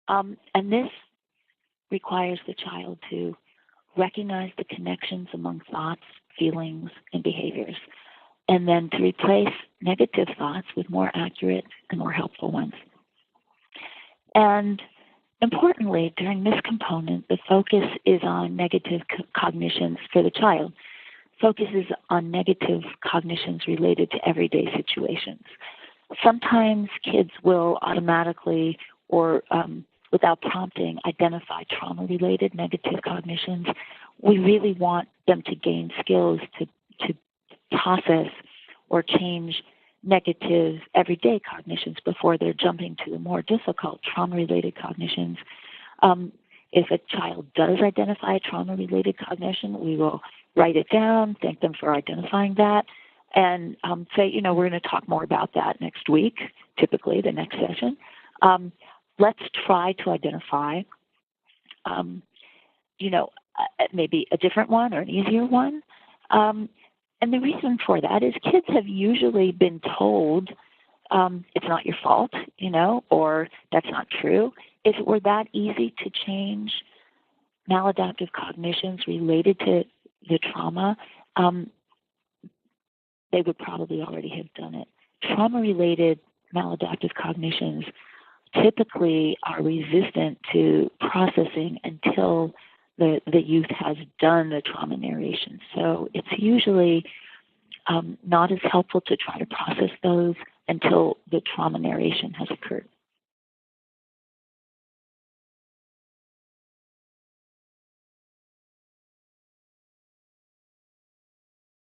And this requires the child to recognize the connections among thoughts, feelings, and behaviors, and then to replace negative thoughts with more accurate and more helpful ones. And importantly, during this component, the focus is on negative cognitions for the child. Focus is on negative cognitions related to everyday situations. Sometimes kids will automatically or without prompting identify trauma-related negative cognitions. We really want them to gain skills to process or change negative everyday cognitions before they're jumping to the more difficult trauma-related cognitions. If a child does identify a trauma-related cognition, we will write it down, thank them for identifying that, and say, we're going to talk more about that next week, typically the next session. Let's try to identify, maybe a different one or an easier one. And the reason for that is kids have usually been told it's not your fault, or that's not true. If it were that easy to change maladaptive cognitions related to the trauma, they would probably already have done it. Trauma-related maladaptive cognitions typically are resistant to processing until the youth has done the trauma narration. So it's usually not as helpful to try to process those until the trauma narration has occurred.